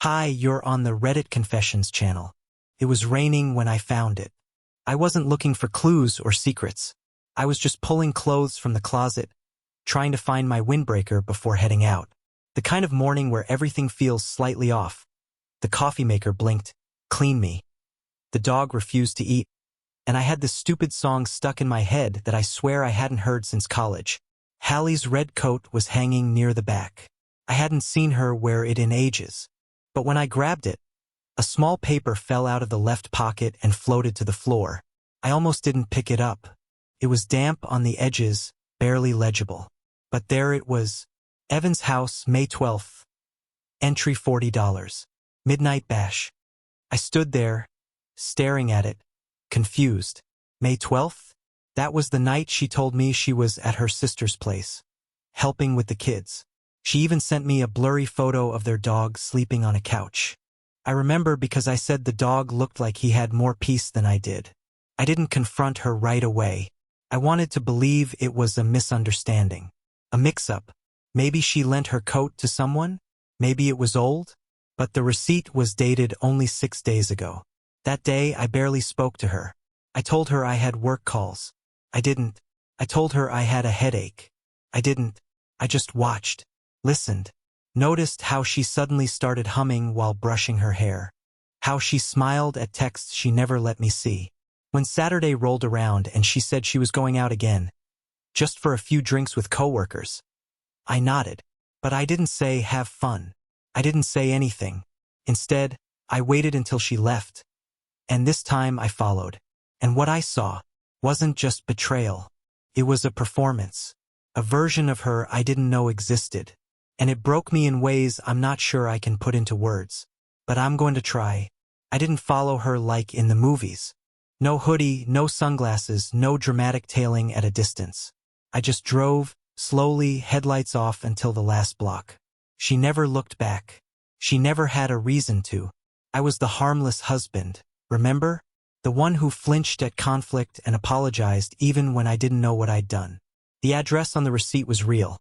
Hi, you're on the Reddit Confessions channel. It was raining when I found it. I wasn't looking for clues or secrets. I was just pulling clothes from the closet, trying to find my windbreaker before heading out. The kind of morning where everything feels slightly off. The coffee maker blinked, clean me. The dog refused to eat, and I had this stupid song stuck in my head that I swear I hadn't heard since college. Hallie's red coat was hanging near the back. I hadn't seen her wear it in ages. But when I grabbed it, a small paper fell out of the left pocket and floated to the floor. I almost didn't pick it up. It was damp on the edges, barely legible. But there it was. Evan's house, May 12th. Entry $40. Midnight bash. I stood there, staring at it, confused. May 12th? That was the night she told me she was at her sister's place, helping with the kids. She even sent me a blurry photo of their dog sleeping on a couch. I remember because I said the dog looked like he had more peace than I did. I didn't confront her right away. I wanted to believe it was a misunderstanding. A mix-up. Maybe she lent her coat to someone? Maybe it was old? But the receipt was dated only 6 days ago. That day, I barely spoke to her. I told her I had work calls. I didn't. I told her I had a headache. I didn't. I just watched. Listened. Noticed how she suddenly started humming while brushing her hair. How she smiled at texts she never let me see. When Saturday rolled around and she said she was going out again, just for a few drinks with coworkers, I nodded. But I didn't say have fun. I didn't say anything. Instead, I waited until she left. And this time I followed. And what I saw wasn't just betrayal. It was a performance. A version of her I didn't know existed. And it broke me in ways I'm not sure I can put into words. But I'm going to try. I didn't follow her like in the movies. No hoodie, no sunglasses, no dramatic tailing at a distance. I just drove, slowly, headlights off until the last block. She never looked back. She never had a reason to. I was the harmless husband, remember? The one who flinched at conflict and apologized even when I didn't know what I'd done. The address on the receipt was real.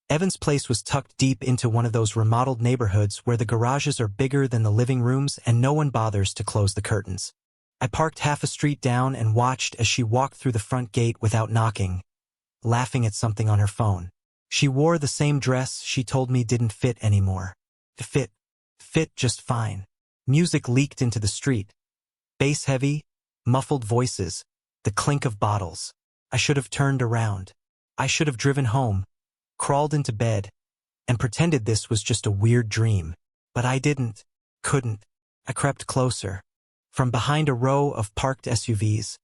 Evan's place was tucked deep into one of those remodeled neighborhoods where the garages are bigger than the living rooms and no one bothers to close the curtains. I parked half a street down and watched as she walked through the front gate without knocking, laughing at something on her phone. She wore the same dress she told me didn't fit anymore. Fit just fine. Music leaked into the street. Bass heavy, muffled voices, the clink of bottles. I should have turned around. I should have driven home, crawled into bed, and pretended this was just a weird dream. But I didn't, couldn't. I crept closer. From behind a row of parked SUVs,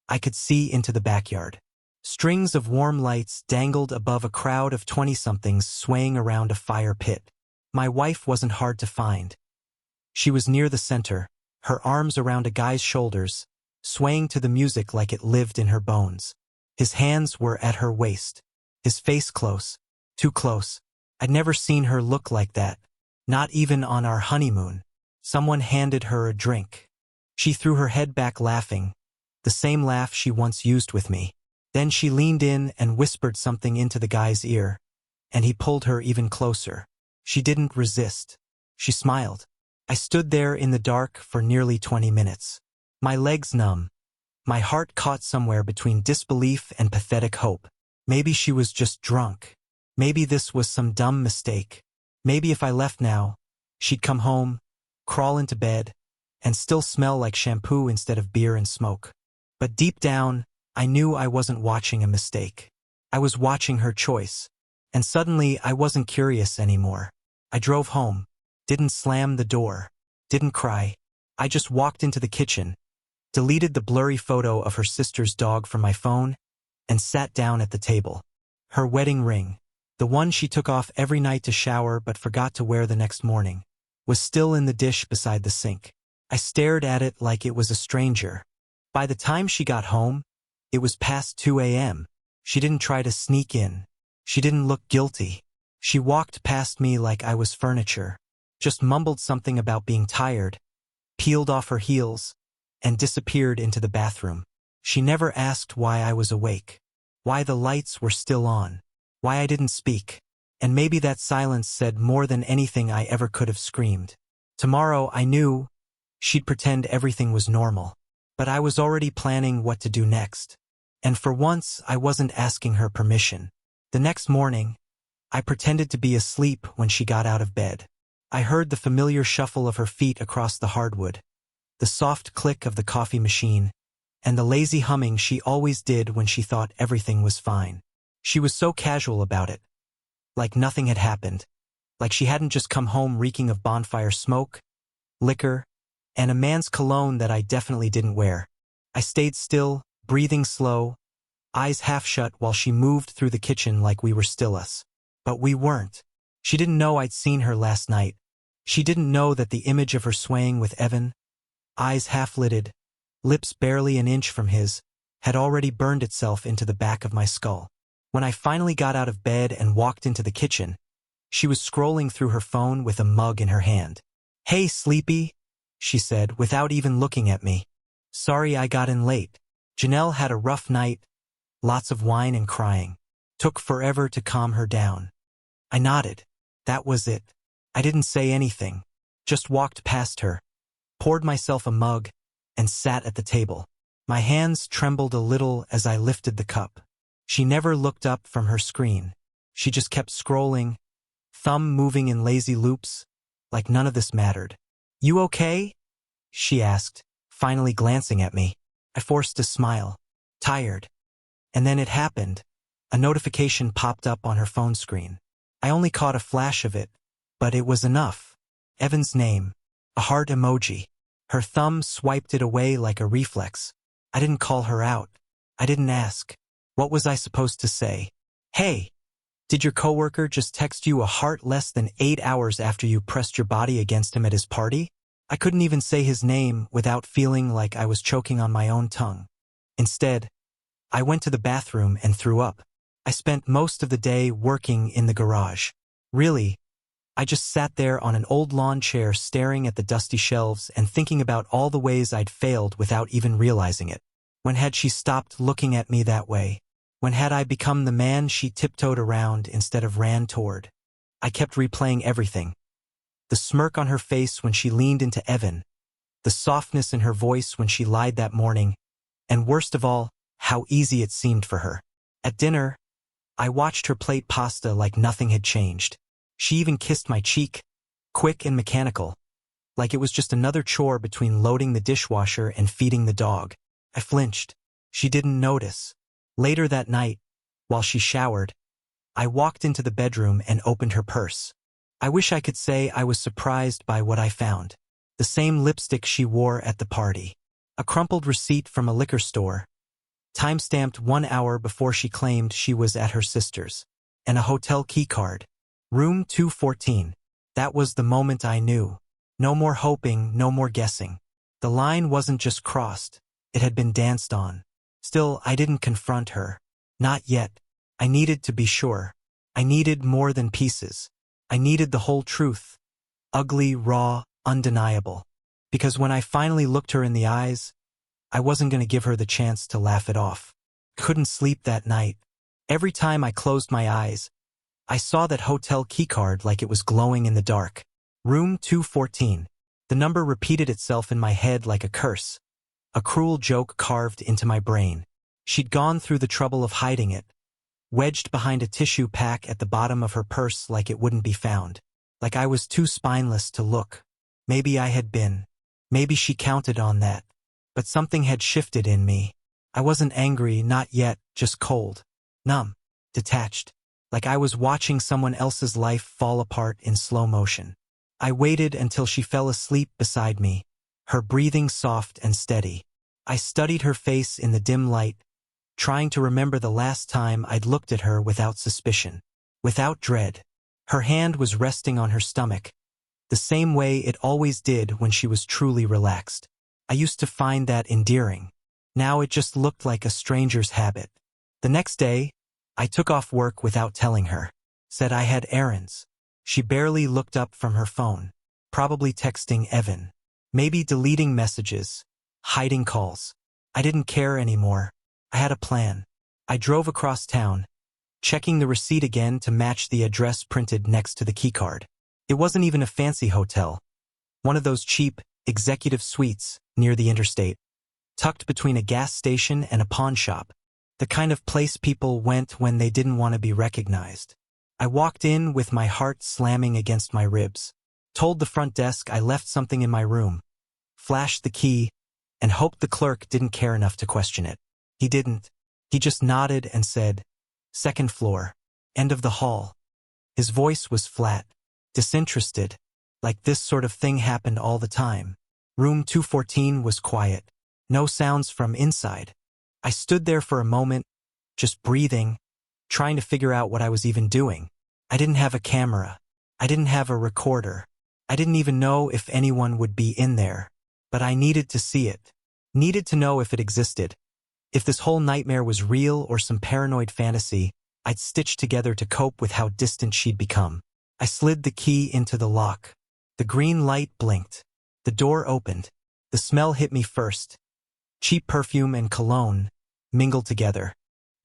I could see into the backyard. Strings of warm lights dangled above a crowd of 20-somethings swaying around a fire pit. My wife wasn't hard to find. She was near the center, her arms around a guy's shoulders, swaying to the music like it lived in her bones. His hands were at her waist. His face close, too close. I'd never seen her look like that, not even on our honeymoon. Someone handed her a drink. She threw her head back laughing, the same laugh she once used with me. Then she leaned in and whispered something into the guy's ear, and he pulled her even closer. She didn't resist. She smiled. I stood there in the dark for nearly 20 minutes. My legs numb. My heart caught somewhere between disbelief and pathetic hope. Maybe she was just drunk. Maybe this was some dumb mistake. Maybe if I left now, she'd come home, crawl into bed, and still smell like shampoo instead of beer and smoke. But deep down, I knew I wasn't watching a mistake. I was watching her choice. And suddenly, I wasn't curious anymore. I drove home, didn't slam the door, didn't cry. I just walked into the kitchen, deleted the blurry photo of her sister's dog from my phone, and sat down at the table. Her wedding ring, the one she took off every night to shower but forgot to wear the next morning, was still in the dish beside the sink. I stared at it like it was a stranger. By the time she got home, it was past 2 a.m. She didn't try to sneak in. She didn't look guilty. She walked past me like I was furniture, just mumbled something about being tired, peeled off her heels, and disappeared into the bathroom. She never asked why I was awake, why the lights were still on, why I didn't speak. And maybe that silence said more than anything I ever could have screamed. Tomorrow, I knew she'd pretend everything was normal. But I was already planning what to do next. And for once, I wasn't asking her permission. The next morning, I pretended to be asleep when she got out of bed. I heard the familiar shuffle of her feet across the hardwood, the soft click of the coffee machine, and the lazy humming she always did when she thought everything was fine. She was so casual about it, like nothing had happened, like she hadn't just come home reeking of bonfire smoke, liquor, and a man's cologne that I definitely didn't wear. I stayed still, breathing slow, eyes half shut while she moved through the kitchen like we were still us. But we weren't. She didn't know I'd seen her last night. She didn't know that the image of her swaying with Evan, eyes half-lidded, lips barely an inch from his, had already burned itself into the back of my skull. When I finally got out of bed and walked into the kitchen, she was scrolling through her phone with a mug in her hand. "Hey, sleepy," she said, without even looking at me. "Sorry I got in late. Janelle had a rough night, lots of wine and crying. Took forever to calm her down." I nodded. That was it. I didn't say anything, just walked past her, poured myself a mug, and sat at the table. My hands trembled a little as I lifted the cup. She never looked up from her screen. She just kept scrolling, thumb moving in lazy loops, like none of this mattered. "You okay?" she asked, finally glancing at me. I forced a smile. "Tired." And then it happened. A notification popped up on her phone screen. I only caught a flash of it, but it was enough. Evan's name. A heart emoji. Her thumb swiped it away like a reflex. I didn't call her out. I didn't ask. What was I supposed to say? "Hey, did your coworker just text you a heart less than 8 hours after you pressed your body against him at his party?" I couldn't even say his name without feeling like I was choking on my own tongue. Instead, I went to the bathroom and threw up. I spent most of the day working in the garage. Really, I just sat there on an old lawn chair staring at the dusty shelves and thinking about all the ways I'd failed without even realizing it. When had she stopped looking at me that way? When had I become the man she tiptoed around instead of ran toward? I kept replaying everything. The smirk on her face when she leaned into Evan, the softness in her voice when she lied that morning, and worst of all, how easy it seemed for her. At dinner, I watched her plate pasta like nothing had changed. She even kissed my cheek, quick and mechanical, like it was just another chore between loading the dishwasher and feeding the dog. I flinched. She didn't notice. Later that night, while she showered, I walked into the bedroom and opened her purse. I wish I could say I was surprised by what I found. The same lipstick she wore at the party. A crumpled receipt from a liquor store, time-stamped 1 hour before she claimed she was at her sister's. And a hotel keycard. Room 214. That was the moment I knew. No more hoping, no more guessing. The line wasn't just crossed, it had been danced on. Still, I didn't confront her. Not yet. I needed to be sure. I needed more than pieces. I needed the whole truth. Ugly, raw, undeniable. Because when I finally looked her in the eyes, I wasn't going to give her the chance to laugh it off. Couldn't sleep that night. Every time I closed my eyes, I saw that hotel keycard like it was glowing in the dark. Room 214. The number repeated itself in my head like a curse, a cruel joke carved into my brain. She'd gone through the trouble of hiding it, wedged behind a tissue pack at the bottom of her purse like it wouldn't be found. Like I was too spineless to look. Maybe I had been. Maybe she counted on that. But something had shifted in me. I wasn't angry, not yet, just cold. Numb. Detached. Like I was watching someone else's life fall apart in slow motion. I waited until she fell asleep beside me, her breathing soft and steady. I studied her face in the dim light, trying to remember the last time I'd looked at her without suspicion, without dread. Her hand was resting on her stomach, the same way it always did when she was truly relaxed. I used to find that endearing. Now it just looked like a stranger's habit. The next day, I took off work without telling her. Said I had errands. She barely looked up from her phone, probably texting Evan. Maybe deleting messages, hiding calls. I didn't care anymore. I had a plan. I drove across town, checking the receipt again to match the address printed next to the keycard. It wasn't even a fancy hotel. One of those cheap, executive suites near the interstate, tucked between a gas station and a pawn shop, the kind of place people went when they didn't want to be recognized. I walked in with my heart slamming against my ribs, told the front desk I left something in my room, flashed the key, and hoped the clerk didn't care enough to question it. He didn't. He just nodded and said, "Second floor, end of the hall." His voice was flat, disinterested, like this sort of thing happened all the time. Room 214 was quiet. No sounds from inside. I stood there for a moment, just breathing, trying to figure out what I was even doing. I didn't have a camera. I didn't have a recorder. I didn't even know if anyone would be in there. But I needed to see it. Needed to know if it existed. If this whole nightmare was real or some paranoid fantasy, I'd stitch together to cope with how distant she'd become. I slid the key into the lock. The green light blinked. The door opened. The smell hit me first. Cheap perfume and cologne mingled together.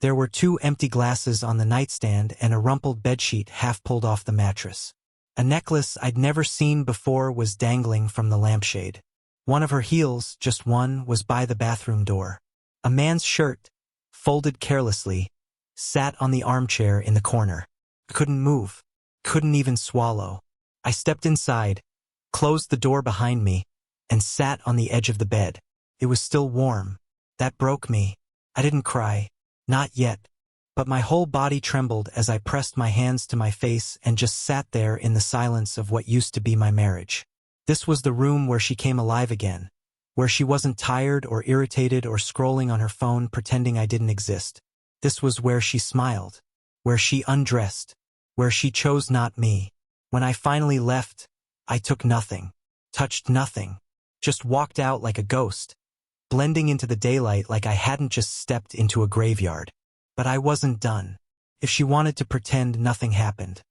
There were 2 empty glasses on the nightstand and a rumpled bedsheet half pulled off the mattress. A necklace I'd never seen before was dangling from the lampshade. One of her heels, just one, was by the bathroom door. A man's shirt, folded carelessly, sat on the armchair in the corner. Couldn't move. Couldn't even swallow. I stepped inside, closed the door behind me, and sat on the edge of the bed. It was still warm. That broke me. I didn't cry. Not yet. But my whole body trembled as I pressed my hands to my face and just sat there in the silence of what used to be my marriage. This was the room where she came alive again, where she wasn't tired or irritated or scrolling on her phone pretending I didn't exist. This was where she smiled, where she undressed, where she chose not me. When I finally left, I took nothing, touched nothing, just walked out like a ghost, blending into the daylight like I hadn't just stepped into a graveyard. But I wasn't done. If she wanted to pretend nothing happened,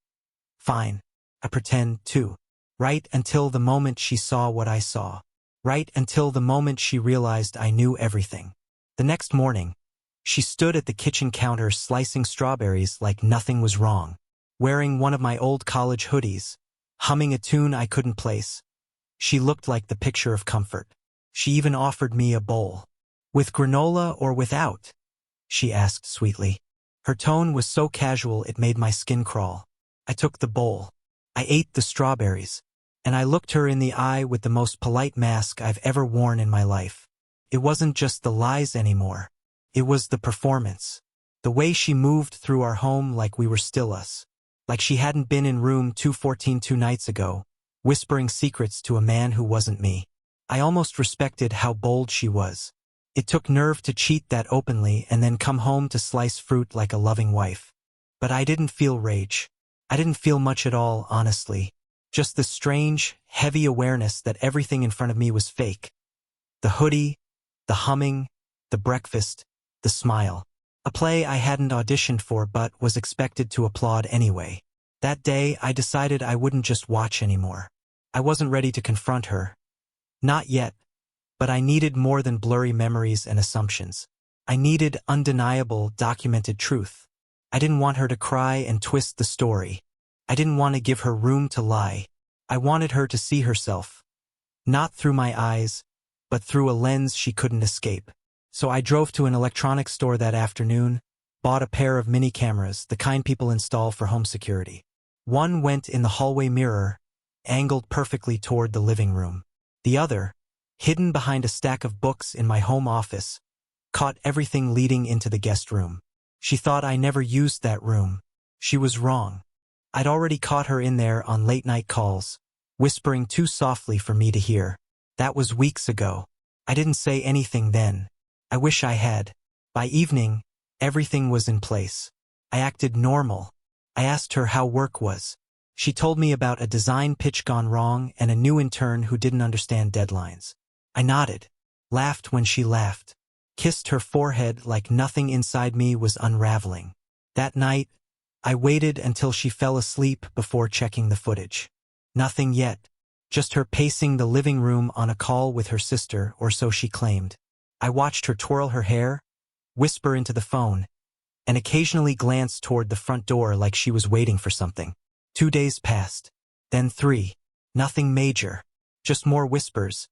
fine, I pretend too. Right until the moment she saw what I saw. Right until the moment she realized I knew everything. The next morning, she stood at the kitchen counter slicing strawberries like nothing was wrong, wearing one of my old college hoodies, humming a tune I couldn't place. She looked like the picture of comfort. She even offered me a bowl. "With granola or without?" she asked sweetly. Her tone was so casual it made my skin crawl. I took the bowl. I ate the strawberries. And I looked her in the eye with the most polite mask I've ever worn in my life. It wasn't just the lies anymore. It was the performance. The way she moved through our home like we were still us. Like she hadn't been in room 214 2 nights ago, whispering secrets to a man who wasn't me. I almost respected how bold she was. It took nerve to cheat that openly and then come home to slice fruit like a loving wife. But I didn't feel rage. I didn't feel much at all, honestly. Just the strange, heavy awareness that everything in front of me was fake. The hoodie, the humming, the breakfast, the smile. A play I hadn't auditioned for but was expected to applaud anyway. That day, I decided I wouldn't just watch anymore. I wasn't ready to confront her. Not yet. But I needed more than blurry memories and assumptions. I needed undeniable, documented truth. I didn't want her to cry and twist the story. I didn't want to give her room to lie. I wanted her to see herself. Not through my eyes, but through a lens she couldn't escape. So I drove to an electronics store that afternoon, bought a pair of mini cameras, the kind people install for home security. One went in the hallway mirror, angled perfectly toward the living room. The other, hidden behind a stack of books in my home office, caught everything leading into the guest room. She thought I never used that room. She was wrong. I'd already caught her in there on late-night calls, whispering too softly for me to hear. That was weeks ago. I didn't say anything then. I wish I had. By evening, everything was in place. I acted normal. I asked her how work was. She told me about a design pitch gone wrong and a new intern who didn't understand deadlines. I nodded, laughed when she laughed, kissed her forehead like nothing inside me was unraveling. That night, I waited until she fell asleep before checking the footage. Nothing yet. Just her pacing the living room on a call with her sister, or so she claimed. I watched her twirl her hair, whisper into the phone, and occasionally glance toward the front door like she was waiting for something. 2 days passed. Then 3. Nothing major. Just more whispers,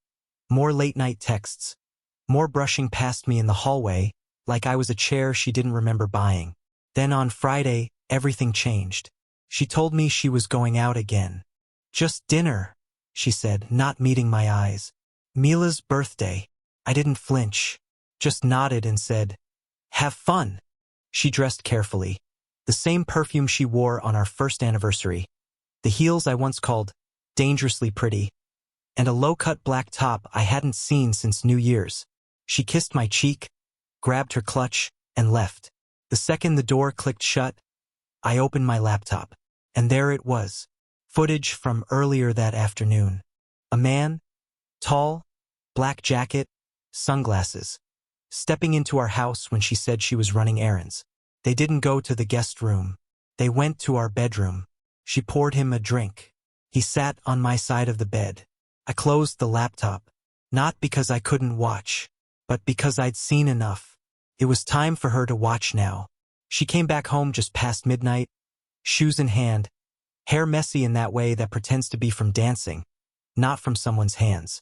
more late-night texts, more brushing past me in the hallway, like I was a chair she didn't remember buying. Then on Friday, everything changed. She told me she was going out again. Just dinner, she said, not meeting my eyes. Mila's birthday. I didn't flinch, just nodded and said, "Have fun." She dressed carefully. The same perfume she wore on our first anniversary. The heels I once called dangerously pretty. And a low-cut black top I hadn't seen since New Year's. She kissed my cheek, grabbed her clutch, and left. The second the door clicked shut, I opened my laptop. And there it was. Footage from earlier that afternoon. A man, tall, black jacket, sunglasses, stepping into our house when she said she was running errands. They didn't go to the guest room. They went to our bedroom. She poured him a drink. He sat on my side of the bed. I closed the laptop, not because I couldn't watch, but because I'd seen enough. It was time for her to watch now. She came back home just past midnight, shoes in hand, hair messy in that way that pretends to be from dancing, not from someone's hands.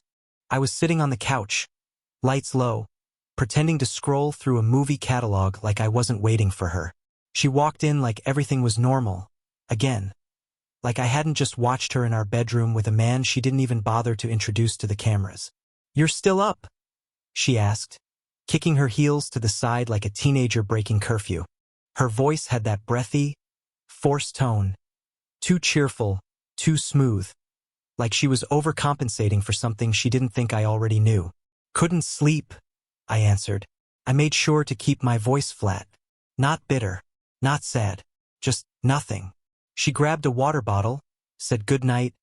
I was sitting on the couch, lights low, pretending to scroll through a movie catalog like I wasn't waiting for her. She walked in like everything was normal, again. Like I hadn't just watched her in our bedroom with a man she didn't even bother to introduce to the cameras. "You're still up?" she asked, kicking her heels to the side like a teenager breaking curfew. Her voice had that breathy, forced tone, too cheerful, too smooth, like she was overcompensating for something she didn't think I already knew. "Couldn't sleep," I answered. I made sure to keep my voice flat. Not bitter, not sad, just nothing. She grabbed a water bottle, said goodnight,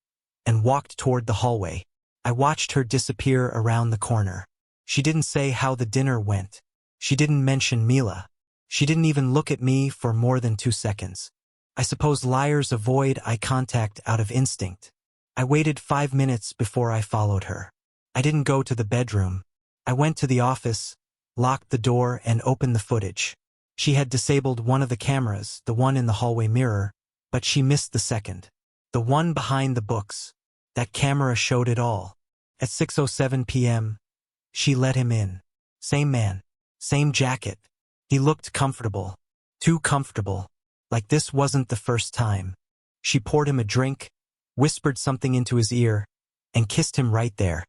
and walked toward the hallway. I watched her disappear around the corner. She didn't say how the dinner went. She didn't mention Mila. She didn't even look at me for more than 2 seconds. I suppose liars avoid eye contact out of instinct. I waited 5 minutes before I followed her. I didn't go to the bedroom. I went to the office, locked the door, and opened the footage. She had disabled one of the cameras, the one in the hallway mirror, but she missed the second. The one behind the books. That camera showed it all. At 6:07 p.m., she let him in. Same man. Same jacket. He looked comfortable. Too comfortable. Like this wasn't the first time. She poured him a drink, whispered something into his ear, and kissed him right there.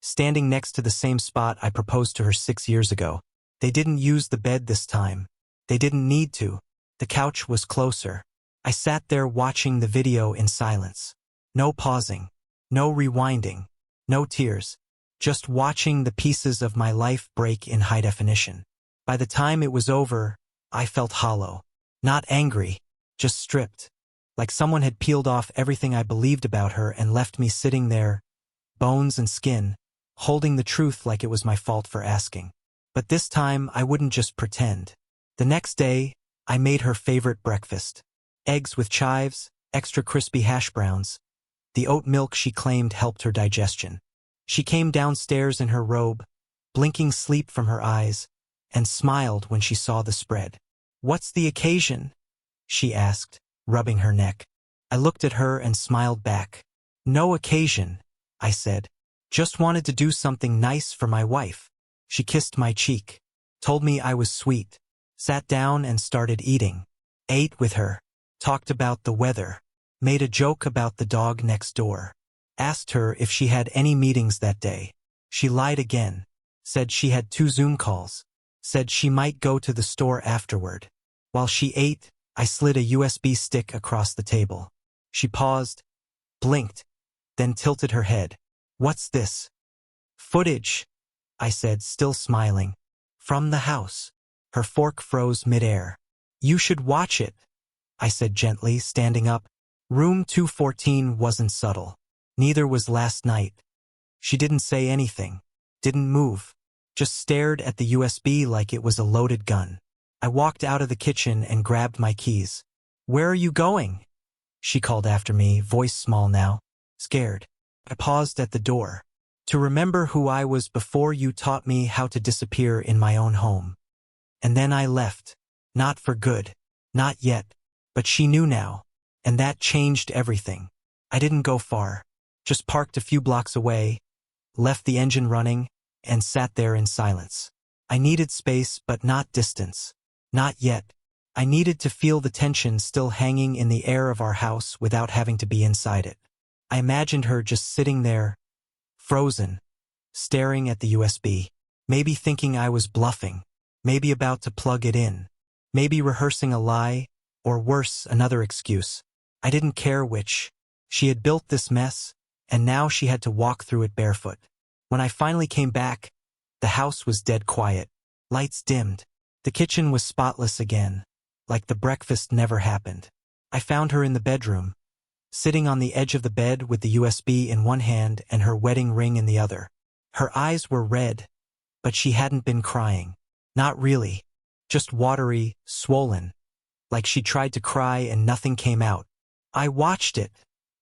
Standing next to the same spot I proposed to her 6 years ago. They didn't use the bed this time. They didn't need to. The couch was closer. I sat there watching the video in silence. No pausing. No rewinding. No tears. Just watching the pieces of my life break in high definition. By the time it was over, I felt hollow. Not angry, just stripped. Like someone had peeled off everything I believed about her and left me sitting there, bones and skin, holding the truth like it was my fault for asking. But this time I wouldn't just pretend. The next day, I made her favorite breakfast. Eggs with chives, extra crispy hash browns. The oat milk she claimed helped her digestion. She came downstairs in her robe, blinking sleep from her eyes, and smiled when she saw the spread. "What's the occasion?" she asked, rubbing her neck. I looked at her and smiled back. "No occasion," I said. "Just wanted to do something nice for my wife." She kissed my cheek, told me I was sweet, sat down and started eating. Ate with her, talked about the weather, made a joke about the dog next door. Asked her if she had any meetings that day. She lied again, said she had 2 Zoom calls, said she might go to the store afterward. While she ate, I slid a USB stick across the table. She paused, blinked, then tilted her head. "What's this?" "Footage," I said, still smiling. "From the house." Her fork froze midair. "You should watch it," I said gently, standing up. Room 214 wasn't subtle. Neither was last night. She didn't say anything, didn't move, just stared at the USB like it was a loaded gun. I walked out of the kitchen and grabbed my keys. "Where are you going?" she called after me, voice small now, scared. I paused at the door. "To remember who I was before you taught me how to disappear in my own home." And then I left. Not for good. Not yet. But she knew now. And that changed everything. I didn't go far. Just parked a few blocks away, left the engine running, and sat there in silence. I needed space, but not distance. Not yet. I needed to feel the tension still hanging in the air of our house without having to be inside it. I imagined her just sitting there, frozen, staring at the USB, maybe thinking I was bluffing, maybe about to plug it in, maybe rehearsing a lie, or worse, another excuse. I didn't care which. She had built this mess, and now she had to walk through it barefoot. When I finally came back, the house was dead quiet. Lights dimmed. The kitchen was spotless again, like the breakfast never happened. I found her in the bedroom, sitting on the edge of the bed with the USB in one hand and her wedding ring in the other. Her eyes were red, but she hadn't been crying. Not really. Just watery, swollen, like she tried to cry and nothing came out. "I watched it,"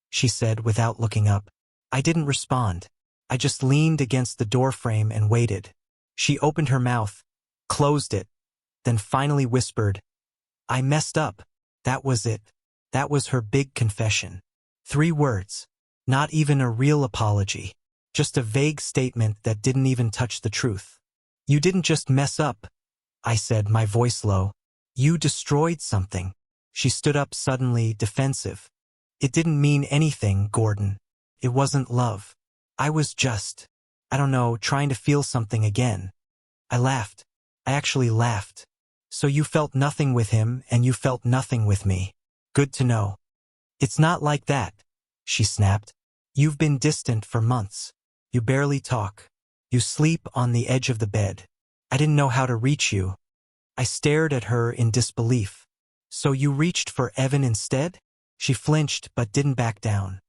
she said without looking up. I didn't respond. I just leaned against the doorframe and waited. She opened her mouth, closed it, then finally whispered, "I messed up." That was it. That was her big confession. 3 words. Not even a real apology. Just a vague statement that didn't even touch the truth. "You didn't just mess up," I said, my voice low. "You destroyed something." She stood up suddenly, defensive. "It didn't mean anything, Gordon. It wasn't love. I was just, I don't know, trying to feel something again." I laughed. I actually laughed. "So you felt nothing with him and you felt nothing with me. Good to know." "It's not like that," she snapped. "You've been distant for months. You barely talk. You sleep on the edge of the bed. I didn't know how to reach you." I stared at her in disbelief. "So you reached for Evan instead?" She flinched but didn't back down.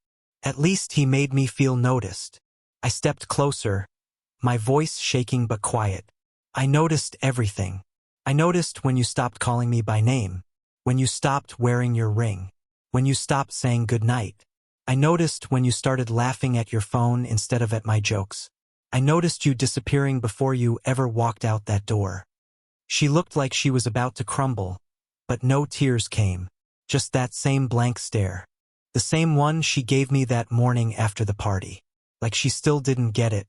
"At least he made me feel noticed." I stepped closer, my voice shaking but quiet. "I noticed everything. I noticed when you stopped calling me by name, when you stopped wearing your ring, when you stopped saying goodnight. I noticed when you started laughing at your phone instead of at my jokes. I noticed you disappearing before you ever walked out that door." She looked like she was about to crumble, but no tears came, just that same blank stare. The same one she gave me that morning after the party. Like she still didn't get it.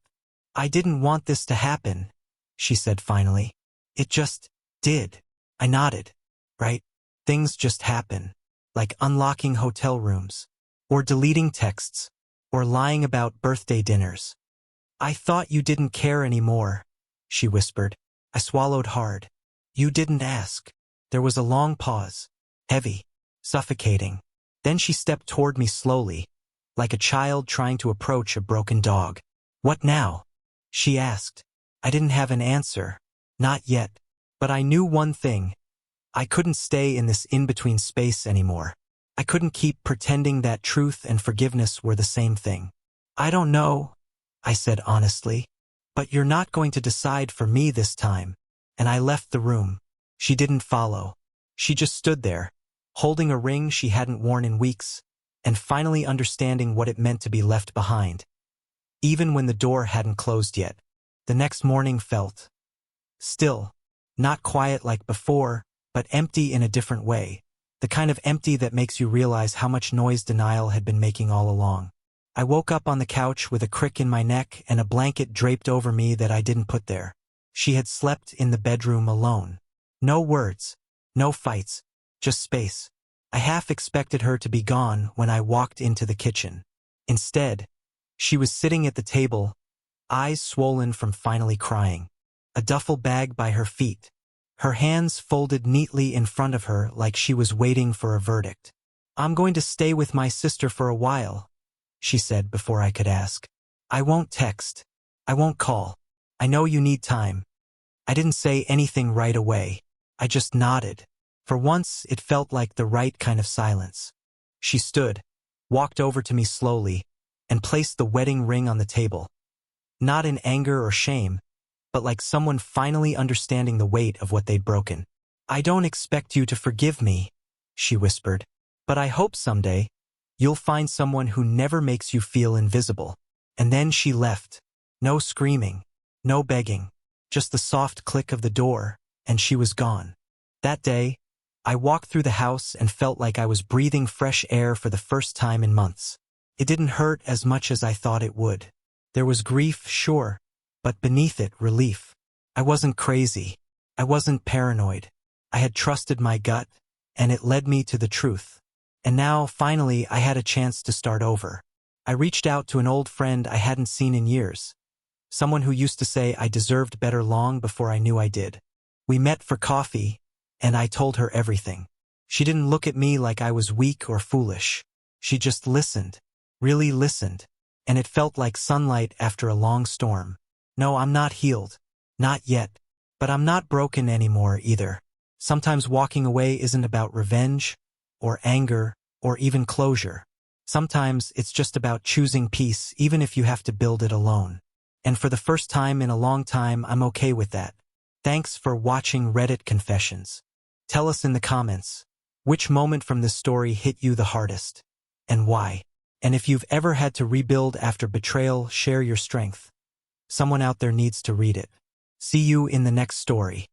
"I didn't want this to happen," she said finally. "It just did." I nodded. "Right? Things just happen. Like unlocking hotel rooms, or deleting texts, or lying about birthday dinners." "I thought you didn't care anymore," she whispered. I swallowed hard. "You didn't ask." There was a long pause, heavy, suffocating. Then she stepped toward me slowly, like a child trying to approach a broken dog. "What now?" she asked. I didn't have an answer. Not yet. But I knew one thing. I couldn't stay in this in-between space anymore. I couldn't keep pretending that truth and forgiveness were the same thing. "I don't know," I said honestly. "But you're not going to decide for me this time." And I left the room. She didn't follow. She just stood there, holding a ring she hadn't worn in weeks, and finally understanding what it meant to be left behind. Even when the door hadn't closed yet. The next morning felt still, not quiet like before, but empty in a different way. The kind of empty that makes you realize how much noise denial had been making all along. I woke up on the couch with a crick in my neck and a blanket draped over me that I didn't put there. She had slept in the bedroom alone. No words, no fights, just space. I half expected her to be gone when I walked into the kitchen. Instead, she was sitting at the table, eyes swollen from finally crying, a duffel bag by her feet, her hands folded neatly in front of her like she was waiting for a verdict. "I'm going to stay with my sister for a while," she said before I could ask. "I won't text. I won't call. I know you need time." I didn't say anything right away. I just nodded. For once, it felt like the right kind of silence. She stood, walked over to me slowly, and placed the wedding ring on the table. Not in anger or shame, but like someone finally understanding the weight of what they'd broken. "I don't expect you to forgive me," she whispered, "but I hope someday you'll find someone who never makes you feel invisible." And then she left. No screaming, no begging, just the soft click of the door, and she was gone. That day, I walked through the house and felt like I was breathing fresh air for the first time in months. It didn't hurt as much as I thought it would. There was grief, sure, but beneath it, relief. I wasn't crazy. I wasn't paranoid. I had trusted my gut, and it led me to the truth. And now, finally, I had a chance to start over. I reached out to an old friend I hadn't seen in years. Someone who used to say I deserved better long before I knew I did. We met for coffee, and I told her everything. She didn't look at me like I was weak or foolish. She just listened, really listened, and it felt like sunlight after a long storm. No, I'm not healed. Not yet. But I'm not broken anymore either. Sometimes walking away isn't about revenge, or anger, or even closure. Sometimes it's just about choosing peace even if you have to build it alone. And for the first time in a long time, I'm okay with that. Thanks for watching Reddit Confessions. Tell us in the comments, which moment from this story hit you the hardest, and why? And if you've ever had to rebuild after betrayal, share your strength. Someone out there needs to read it. See you in the next story.